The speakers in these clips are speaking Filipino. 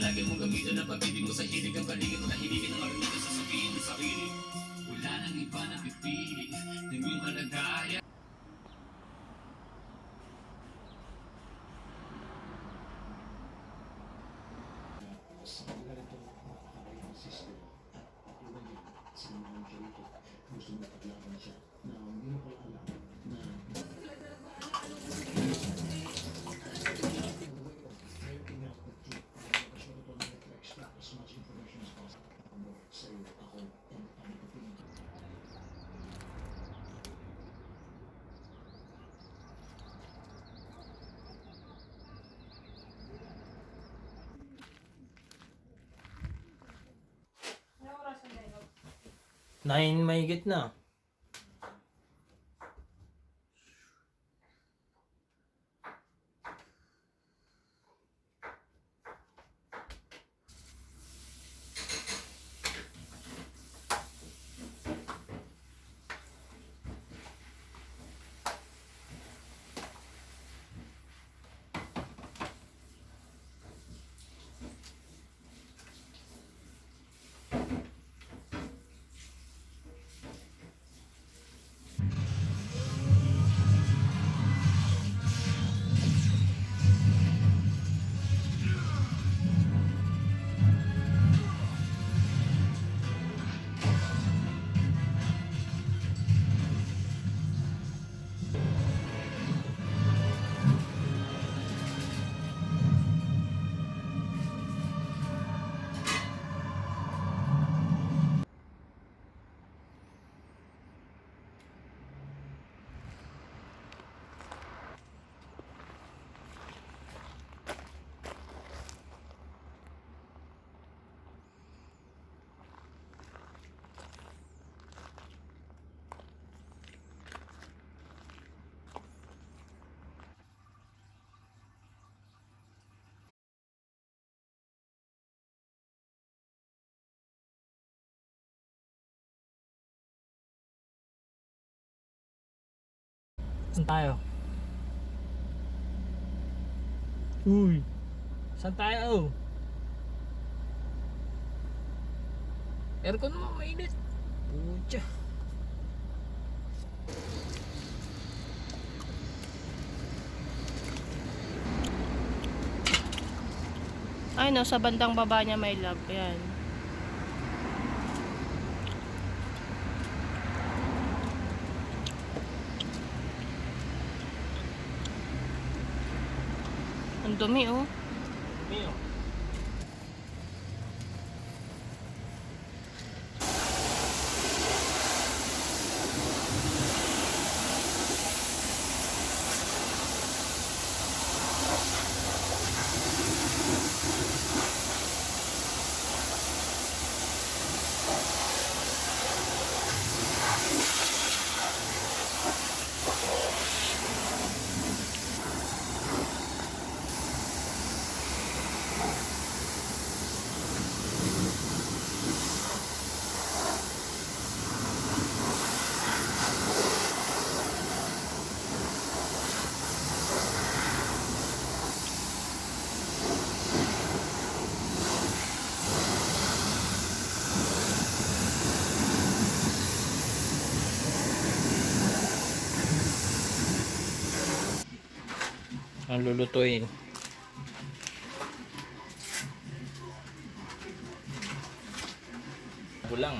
palagi mong gamitin ang pag-ibig mo sa hilig. Ang paligid mo tahimik ang marunong ka sasabihin ng sarili. Wala nang iba na pipili ng iyong kalagayan. Sa ganito napakalaking system at iba niya sa mga ganito gusto mo paglaban siya na hindi mo pala alam na extract as much information as possible sa iyo, ako, and ang opinion. Anong oras ang dialogue? 9 mahigit na. Saan tayo? Uy! Saan tayo? Aircon mo, mainit. Pucha. Ay no, sa bandang baba niya may love. Ayan. Ang dumi oh. Mio. Ang lulutuin. Bulang.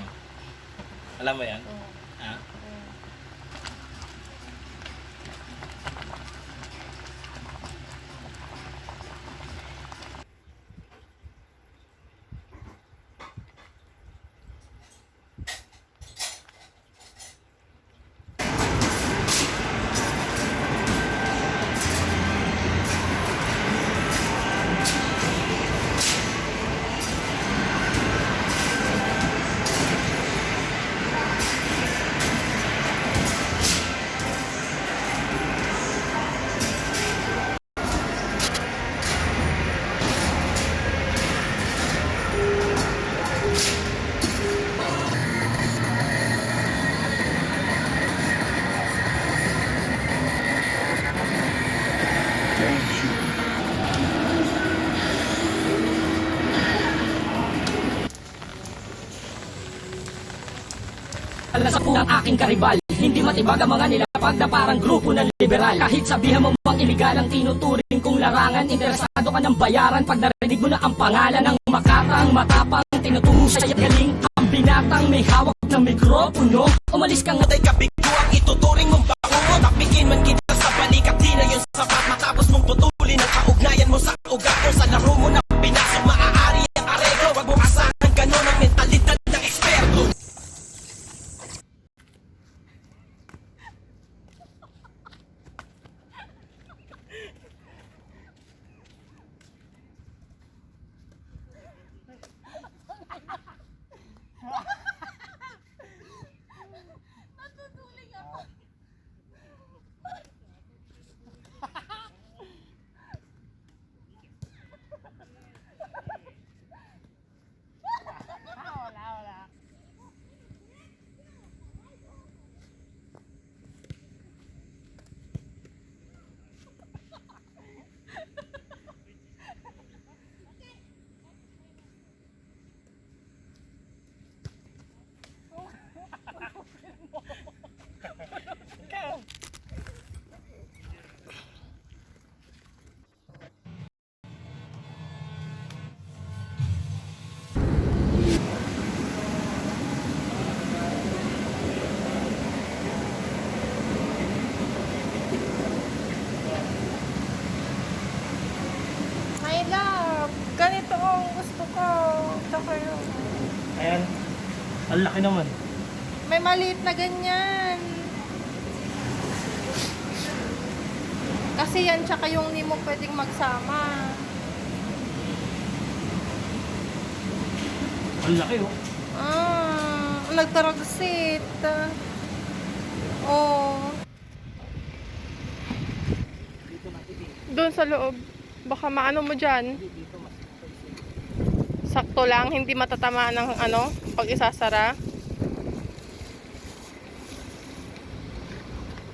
Alam mo yan? Ha? na sa punang aking karibal. Hindi matibag ang mga nilapag na parang grupo ng liberal. Kahit sabihan mo mang iligal ang tinuturing kong larangan, interesado ka ng bayaran pag narinig mo na ang pangalan ng makatang matapang tinutusay at galing. Ang binatang may hawak ng mikropono. Umalis kang natay kabigo ang ituturing mong bangungo. Takbikin man kita sa balikat, di na yun sapat. Matapos mong putulin ang kaugnayan mo sa ugat o sa laro mo na pinasok, maaari ang areglo. Wag mong asahan ganon ang mentalidad ng eksperto. My love, ganito ang gusto ko. Tsaka yun. Ayan. Ang laki naman. May maliit na ganyan. Kasi yan, tsaka yung hindi mo pwedeng magsama. Ang laki oh. Nagtaragsit. Oh. Doon sa loob. Baka maano mo dyan. Sakto lang, hindi matatamaan ng ano, pag isasara.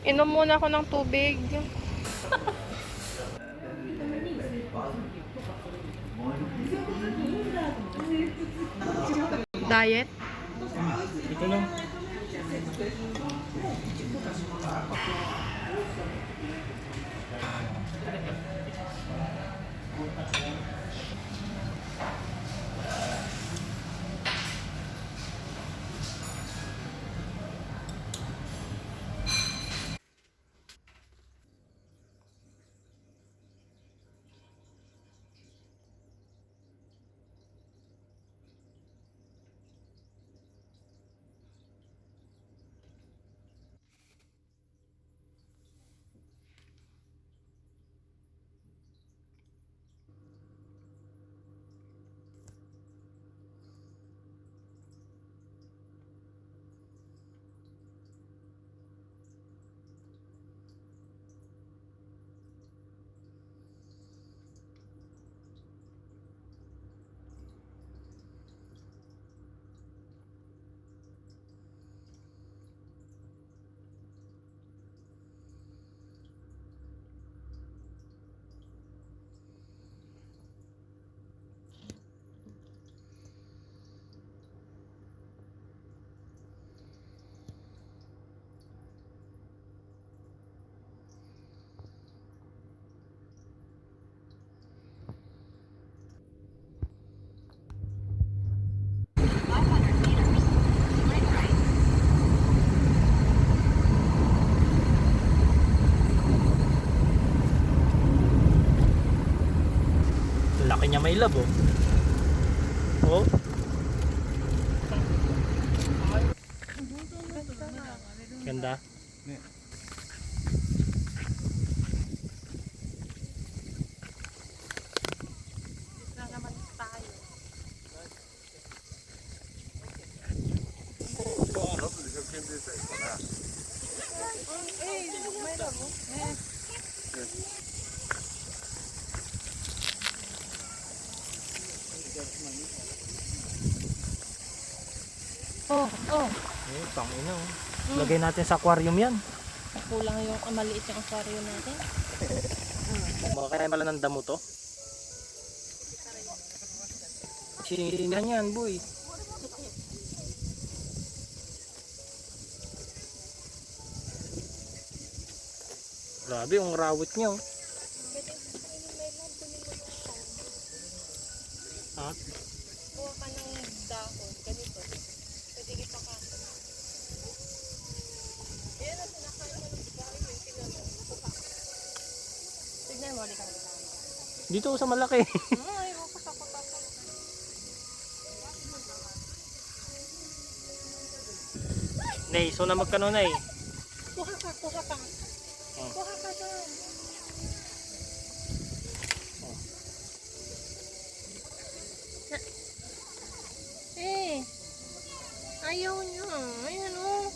Inom muna ako ng tubig. Diet? Dito lang. Laki niya, may love oh. Oh. Ganda. Na naman tayo. Oh. Eh, tangina oh. Lagay natin sa aquarium yan. Kulang yung maliit yung aquarium natin. Makakain pala ng damo to. Sinihan yan, boy. Grabe, yung rawit niya. Oh. Ha? Kuha ka ng dahon, ganito. Pwede ipakain. Ayan na, sinakain mo ng bahay yung tinanong. Tignan mo, ulit ka. Dito sa malaki. Ay, takot ako. Nay, so na magkano na eh. Kuha ka. Kuha ka doon. Eh, ayaw niya. Ayan o.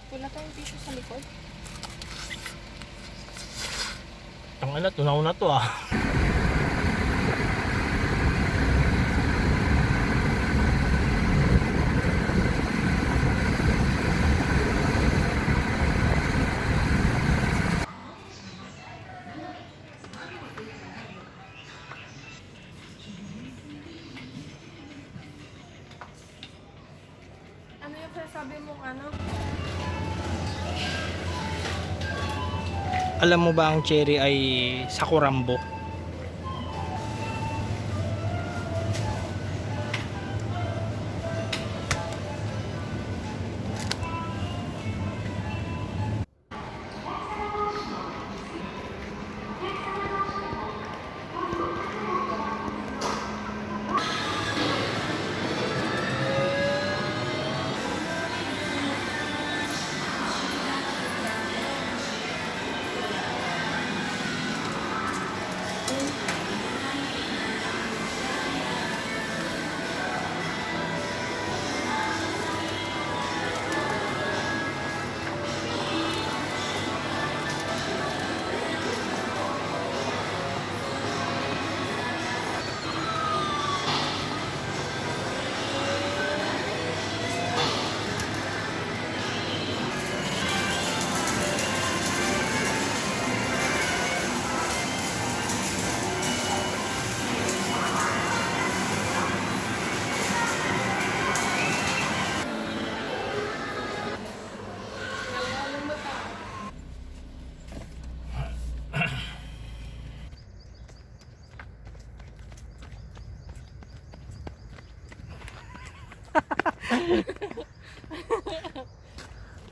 Wala tayong tissue sa likod. Ang ina, tunaw na to ah. Ano yung sinasabi mong ano? Alam mo ba ang cherry ay sakurambo?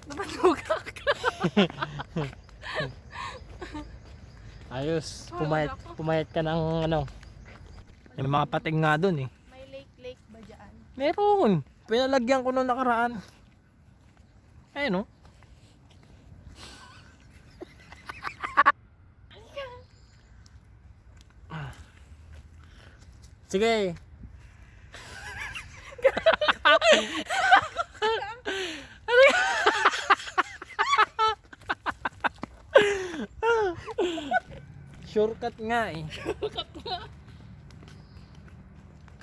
Napatuga ka. Ayos, pumayat ka ng ano. May mga pating nga dun eh. May lake ba dyan? Meron. Pinalagyan ko nung nakaraan. Ayun oh. Sige. Shortcut nga eh.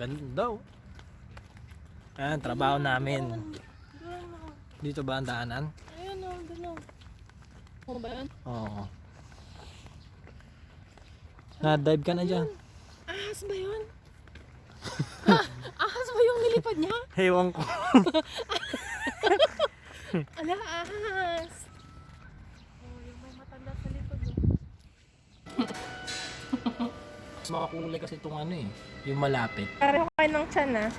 Ganda oh. Ayan, trabaho namin. Dito ba ang daanan? Ayun o, doon o. Ano ba yan? Oo. Na-dive ka na dyan. Ahas ba yun? Ahas ba yung nilipad niya? Hewan ko. Ala, ahas. Oh, yung may matanda sa likod o. Mas makakulay kasi itong ano eh. Yung malapit. Pareho kayo ng tiyan ah.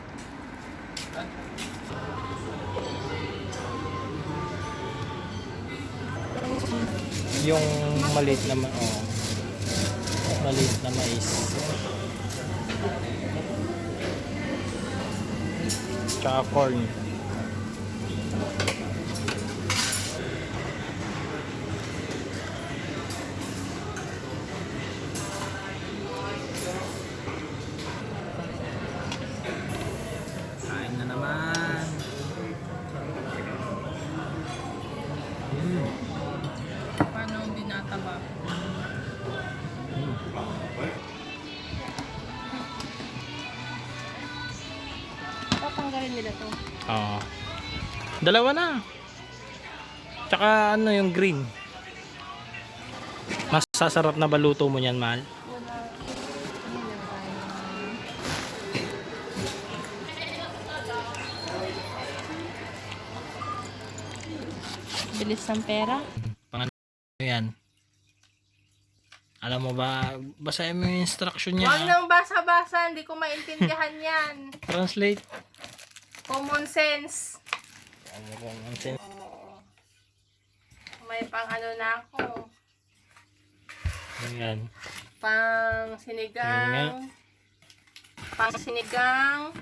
Yung maliit na maliit na mais. Tsaka corn. Kain na naman. Paano binataba? Tatanggalin nila to. Oo. Dalawa na. Tsaka ano yung green. Mas sasarap na baluto mo yan, mahal. Bilis ng pera. Pang ano yan. Alam mo ba, basahin mo yung instruction niya. Huwag nang basa-basa, hindi ko maintindihan yan. Translate. Common sense. Nonsense. Oo. May pang ano na ako. Ayan. Pang sinigang. Pang sinigang.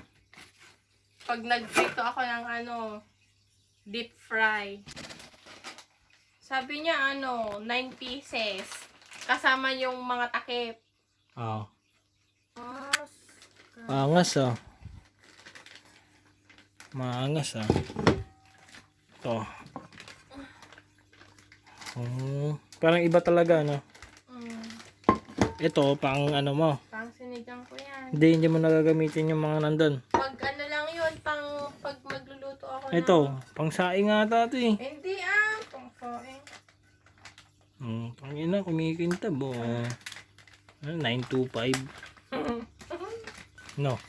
Pag nagprito ako ng ano, deep fry. Sabi niya 9 pieces. Kasama yung mga takip. Oo. Ah, Angas ah. Maangas ah. Ito. Parang iba talaga, no? Ito, pang ano mo. pang sinigang ko yan. Hindi mo nagagamitin yung mga nandun. Pag ano lang yun, pag magluluto ako Ito, pang saing ata ito eh. Hindi pang saing. Pang ina, kumikintab oh. 925. No.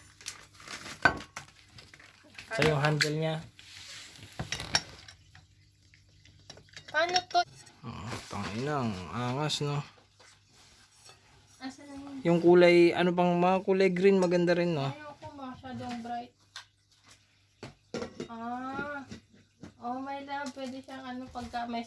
Sa yung handle niya. Paano to? Tangina, ang angas no. Asan na yun? Yung kulay, ano pang mga kulay green maganda rin no. Ayoko masyadong bright. Oh my love, pwede siyang pagka may